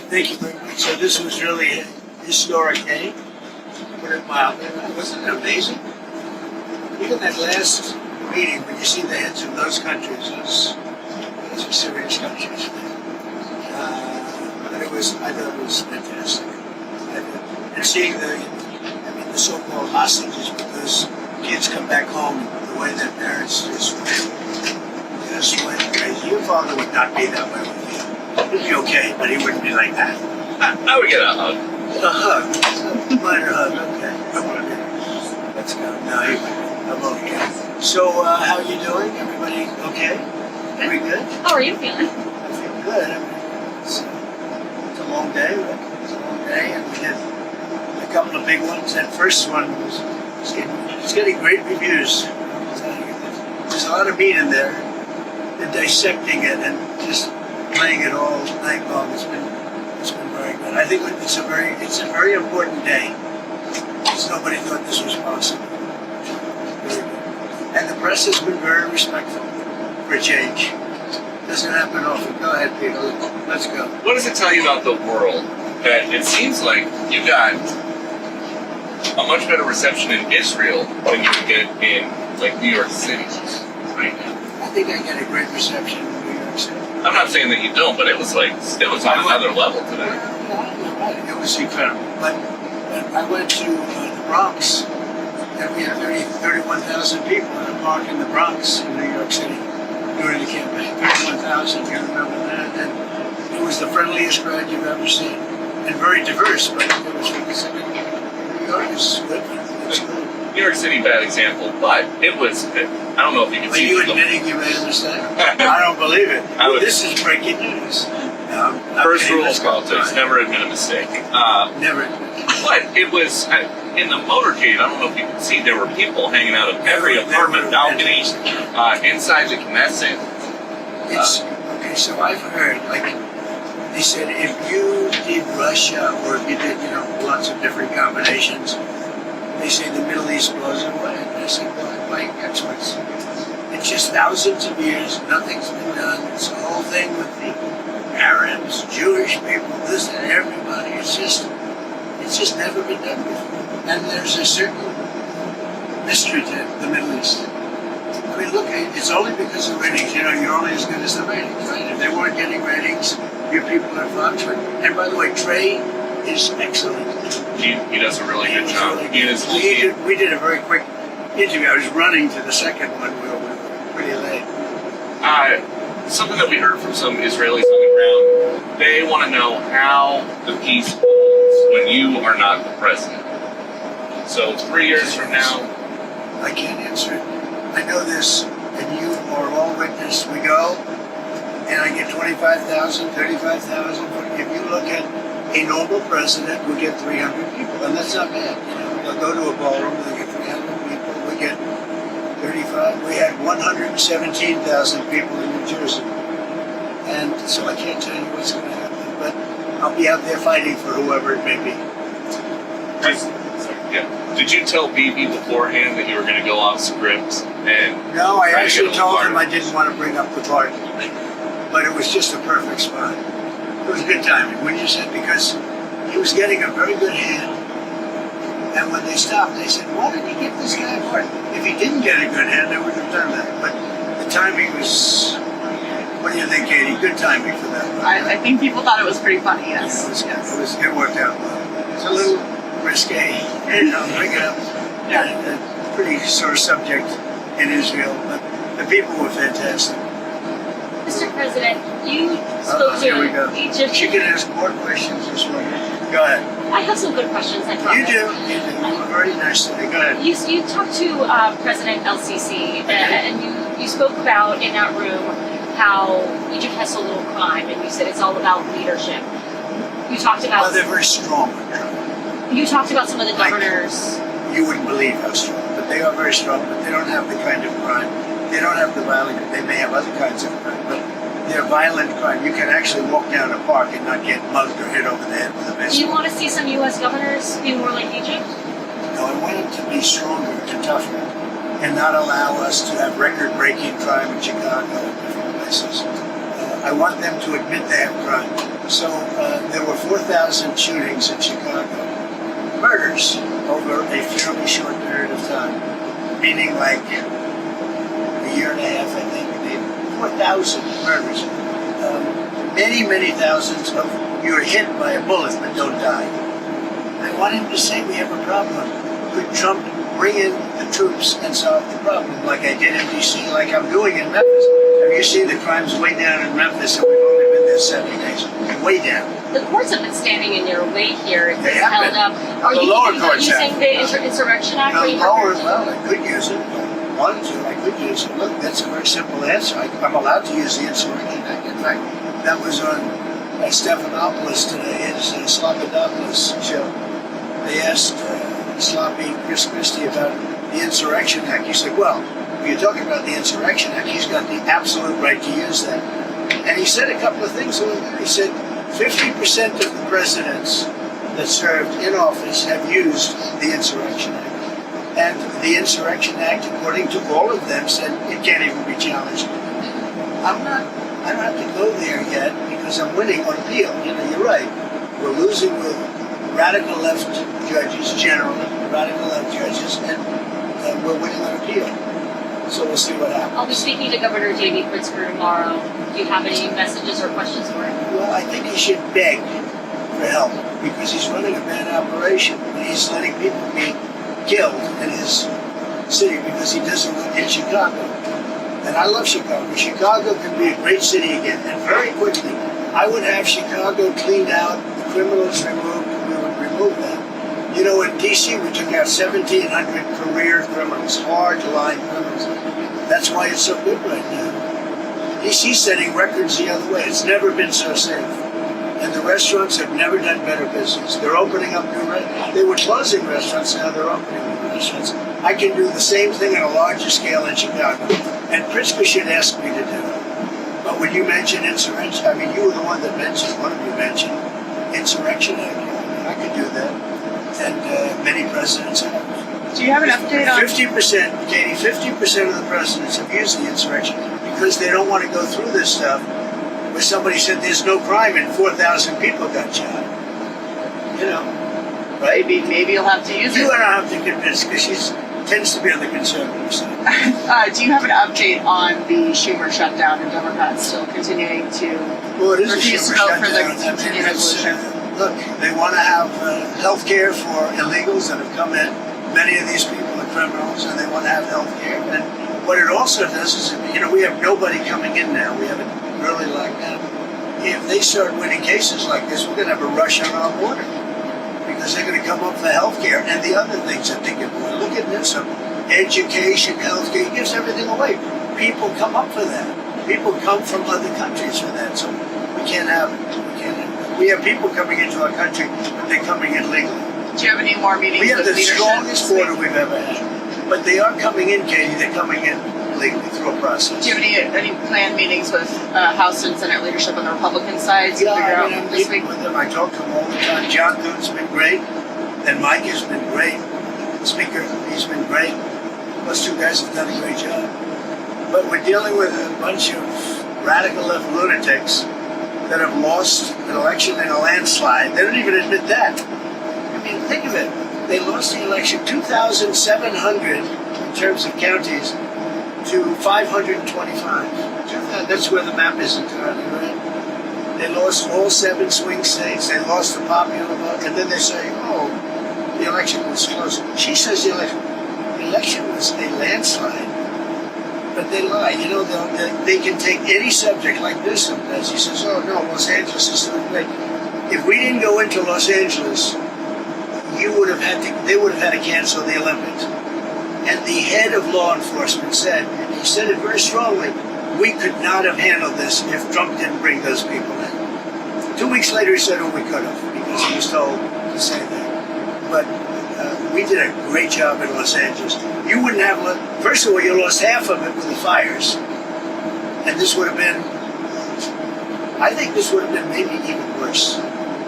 Thank you very much. So this was really a historic day, to put it mildly. Wasn't it amazing? Even that last meeting, when you see the heads of those countries, those are serious countries. But I thought it was fantastic. And seeing the so-called hostages, because kids come back home the way their parents just went crazy. Your father would not be that way with you. He'd be okay, but he wouldn't be like that. I would get a hug. A hug. Minor hug, okay. Come on, man. Let's go. No, he wouldn't. I'm okay. So, how you doing? Everybody okay? Very good? How are you feeling? I feel good. I mean, it's a long day, right? It's a long day, and we did a couple of big ones. That first one was getting great reviews. There's a lot of meat in there. They're dissecting it and just playing it all night long. It's been very good. I think it's a very important day. Because nobody thought this was possible. Very good. And the press has been very respectful for a change. Doesn't happen often. Go ahead, Peter. Let's go. What does it tell you about the world that it seems like you got a much better reception in Israel than you get in like New York City right now? I think I get a great reception in New York City. I'm not saying that you don't, but it was on another level today. It was incredible. But I went to the Bronx, and we had 31,000 people in a park in the Bronx in New York City during the campaign. 31,000, you remember that? And it was the friendliest crowd you've ever seen. And very diverse, but it was New York is good. It's good. New York City, bad example, but it was, I don't know if you can Are see. you admitting you made a mistake? I don't believe it. This is breaking news. First rule of politics, never admit a mistake. Never. But it was, in the motorcade, I don't know if you can see, there were people hanging out of every apartment balcony inside the Knesset. Okay, so I've heard, they said if you did Russia or if you did, lots of different combinations, they say the Middle East blows away. And I said, well, like, that's what's... It's just thousands of years, nothing's been done. It's the whole thing with the Arabs, Jewish people, this and everybody. It's just never been done before. And there's a certain mystery to the Middle East. I mean, look, it's only because of ratings. You're only as good as the ratings, right? If they weren't getting ratings, your people are Fox. And by the way, Trey is excellent. He does a really good job. Really we did a very quick interview. I was running to the second one. We were pretty late. Something that we heard from some Israelis on the ground, they want to know how the peace holds when you are not the president. So 3 years from now... I can't answer it. I know this, and you are all witness. We go, and I get 25,000, 35,000. If you look at a normal president, we get 300 people, and that's not bad. They'll go to a ballroom, they get 300 people. We get 35. We had 117,000 people in New Jersey, and so I can't tell you what's going to happen, but I'll be out there fighting for whoever it may be. Yeah. Did you tell Bibi beforehand that you were going to go off script? No, I actually told him I didn't want to bring up the party, but it was just a perfect spot. It was good timing, when you said, because he was getting a very good hand, and when they stopped, they said, why did he give this guy a part? If he didn't get a good hand, they wouldn't have done that. But the timing was, what do you think, Katie? Good timing for that. I think people thought it was pretty funny, yes. It worked out well. It's a little risque, bring it up. A pretty sore subject in Israel, but the people were fantastic. Mr. President, you spoke to Egypt. She can ask more questions this morning. Go ahead. I have some good questions, I promise. You do. You were very nice today. Go ahead. You talked to President Secy, and you spoke about in that room how Egypt has so little crime, and you said it's all about leadership. You talked about... Well, they're very strong. You talked about some of the governors. You wouldn't believe how strong, but they are very strong, but they don't have the kind of crime. They don't have the violent, they may have other kinds of crime, but they're violent crime. You can actually walk down a park and not get mugged or hit over the head with a baseball. Do you want to see some U.S. governors be more like Egypt? No, I want them to be stronger and tougher and not allow us to have record-breaking crime in Chicago and different places. I want them to admit they have crime. So there were 4,000 shootings in Chicago, murders over a fairly short period of time, meaning like a year and a half, I think. 4,000 murders. Many thousands of you're hit by a bullet but don't die. I want him to say we have a problem. Could Trump bring in the troops and solve the problem like I did in D.C., like I'm doing in Memphis? Have you seen the crimes way down in Memphis and we've only been there 7 days? Way down. The courts have been standing in your way here. They have held been. up. Are The you lower thinking about courts using have. the Insurrection Act? The Are you lower, prepared to? well, I could use it. If I wanted to, I could use it. Look, that's a very simple answer. I'm allowed to use the Insurrection Act. In fact, that was on Stephanopoulos today, his Sloppodopoulos show. They asked Sloppy Chris Christie about the Insurrection Act. He said, well, if you're talking about the Insurrection Act, he's got the absolute right to use that. And he said a couple of things. He said 50% of the presidents that served in office have used the Insurrection Act. And the Insurrection Act, according to all of them, said it can't even be challenged. I don't have to go there yet because I'm winning on appeal. You know, you're right. We're losing with radical left judges, generally, radical left judges, and we're winning on appeal. So we'll see what happens. I'll be speaking to Governor J.B. Pritzker tomorrow. Do you have any messages or questions for him? Well, I think he should beg for help because he's running a bad operation. He's letting people be killed in his city because he doesn't live in Chicago. And I love Chicago. Chicago can be a great city again, and very quickly. I would have Chicago cleaned out, the criminals removed, we would remove them. You know, in D.C. we took out 1,700 career criminals, hard-line criminals. That's why it's so good right now. D.C.'s setting records the other way. It's never been so safe. And the restaurants have never done better business. They're opening up new restaurants. They were closing restaurants, now they're opening new restaurants. I can do the same thing on a larger scale in Chicago. And Pritzker should ask me to do it. But when you mention insurrection, I mean, you were the one that mentioned, one of you mentioned Insurrection Act. I could do that. And many presidents have. Do you have an update on 50%, Katie, 50% of the presidents have used the insurrection because they don't want to go through this stuff where somebody said there's no crime and 4,000 people got shot. You know, right? maybe you'll have to use You it? don't have to convince because she tends to be on the conservative side. Do you have an update on the Schumer shutdown and Democrats still continuing to Well, it is a refuse to Schumer vote for the shutdown. I mean, continuing it's, resolution? look, they want to have health care for illegals that have come in. Many of these people are criminals and they want to have health care. And what it also does is, you know, we have nobody coming in now. We haven't really locked down. If they start winning cases like this, we're going to have a rush on our border because they're going to come up for health care and the other things that they give away. Look at Newsom. Education, health care, he gives everything away. People come up for that. People come from other countries for that. So we can't have it. We can't have it. We have people coming into our country, but they're coming in legally. Do you have any more meetings We have with the leadership strongest this week? border we've ever had. But they are coming in, Katie. They're coming in legally through a process. Do you have any planned meetings with House and Senate leadership on the Republican side to Yeah, figure I mean, out I'm this meeting week? with them. I talk to them all the time. John Thune's been great, and Mike has been great. Speaker, he's been great. Those two guys have done a great job. But we're dealing with a bunch of radical left lunatics that have lost an election in a landslide. They don't even admit that. I mean, think of it. They lost the election 2,700 in terms of counties to 525. That's where the map is entirely, right? They lost all 7 swing states. They lost the popular vote. And then they say, oh, the election was close. She says the election was a landslide. But they lie. You know, they can take any subject like this sometimes. He says, oh, no, Los Angeles is doing great. If we didn't go into Los Angeles, they would have had to cancel the Olympics. And the head of law enforcement said, and he said it very strongly, we could not have handled this if Trump didn't bring those people in. 2 weeks later, he said, oh, we could have, because he was told to say that. But we did a great job in Los Angeles. You wouldn't have, first of all, you lost half of it with the fires. And this would have been, I think this would have been maybe even worse.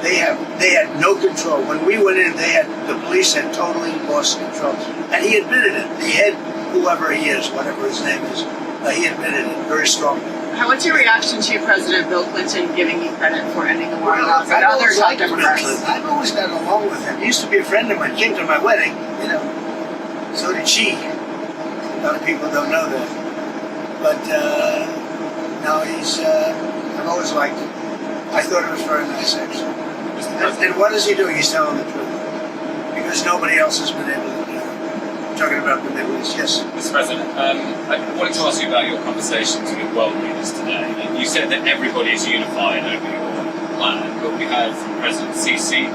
They had no control. When we went in, the police had totally lost control. And he admitted it. The head, whoever he is, whatever his name is, he admitted it very strongly. What's your reaction to President Bill Clinton giving you credit for ending the war in Gaza and I've other always top liked Bill Democrats? Clinton. I've always gotten along with him. He used to be a friend of mine. Came to my wedding, you know. So did she. A lot of people don't know that. But no, I've always liked him. I thought it was very nice, actually. And what is he doing? He's telling the truth. Because nobody else has been able to do it. Talking about the Middle East, yes. Mr. President, I wanted to ask you about your conversations with world leaders today. You said that everybody is unified over your plan, but we heard from President Secy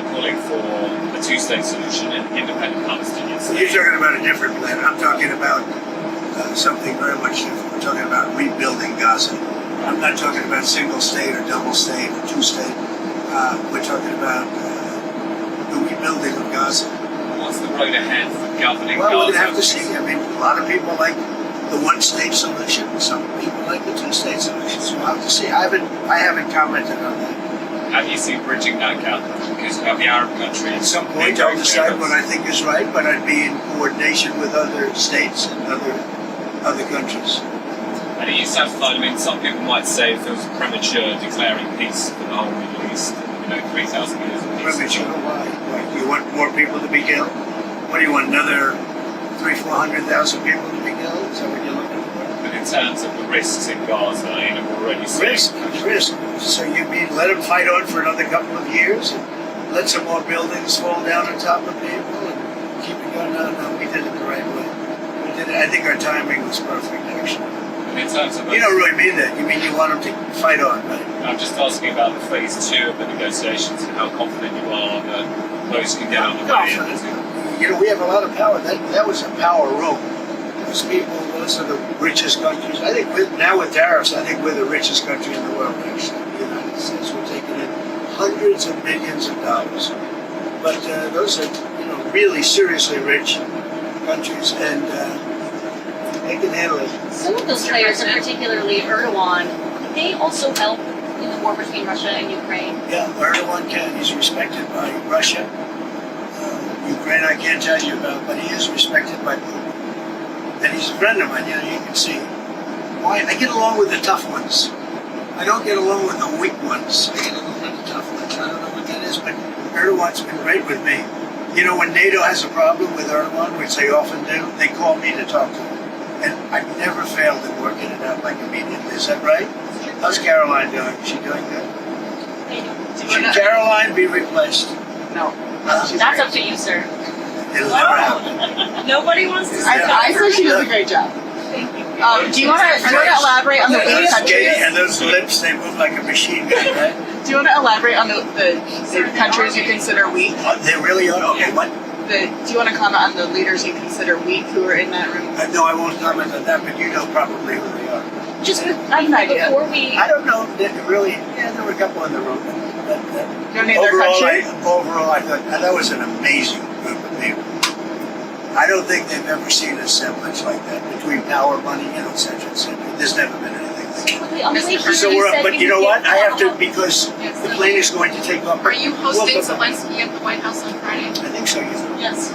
calling for a two-state solution and independent Palestinian So you're state. talking about a different plan. I'm talking about something very much different. We're talking about rebuilding Gaza. I'm not talking about single state or double state or two state. We're talking about the rebuilding of Gaza. What's the road ahead for governing Well, we're Gaza? going to have to see. I mean, a lot of people like the one-state solution. Some people like the two-state solution. So we'll have to see. I haven't commented on that. How do you see bridging that gap? Because you have the Arab countries. At some point, I'll decide what I think is right, but I'd be in coordination with other states and other countries. And are you satisfied? I mean, some people might say it feels premature declaring peace for the whole Middle East. 3,000 years of peace. Premature? Why? You want more people to be killed? What do you want? Another 300,000-400,000 people to be killed? Is that what you're looking for? But in terms of the risks in Gaza, we're already seeing Risk. So you mean let them fight on for another couple of years and let some more buildings fall down on top of people and keep it going? No, we did it the right way. We did it. I think our timing was perfect, actually. in terms of You don't really mean that. You mean you want them to fight on, right? I'm just asking about the phase 2 of the negotiations and how confident you are that those can get underway. You know, we have a lot of power. That was a power room. Those people, those are the richest countries. I think now with tariffs, I think we're the richest country in the world, actually. The United States. We're taking in hundreds of millions of dollars. But those are, really seriously rich countries, and they can handle it. Some of those players, and particularly Erdogan, they also help in the war between Russia and Ukraine. Yeah, Erdogan can. He's respected by Russia. Ukraine, I can't tell you about, but he is respected by Putin. And he's a friend of mine, you can see. Why? I get along with the tough ones. I don't get along with the weak ones. I get along with the tough ones. I don't know what that is, but Erdogan's been great with me. When NATO has a problem with Erdogan, which they often do, they call me to talk to them. And I've never failed in working it out immediately. Is that right? How's Karoline doing? Is she doing good? Should Karoline be replaced? No. That's up to you, sir. It'll never happen. Nobody wants to say I say she does a great job. Thank you. Do you want to elaborate on the Those countries? and those lips, they move like a machine gun, right? Do you want to elaborate on the countries you consider weak? They really are. Okay, what? Do you want to comment on the leaders you consider weak who are in that room? No, I won't comment on that, but you know probably who they are. Just I have an idea. before we... I don't know. There were a couple in the room. But, You don't name their country? overall, I thought that was an amazing group of people. I don't think they've ever seen a semblance like that between power, money, et cetera, et cetera. There's never been anything like that. On the way here, So you we're up, said but you know would what? give I have to, follow-up. because the plane is going to take off. Are you hosting We'll- Zelensky at the White House on Friday? I think so, Yes.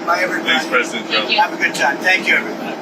Bye, everybody. Thanks, President Joe. Thank you. Have a good time. Thank you, everybody.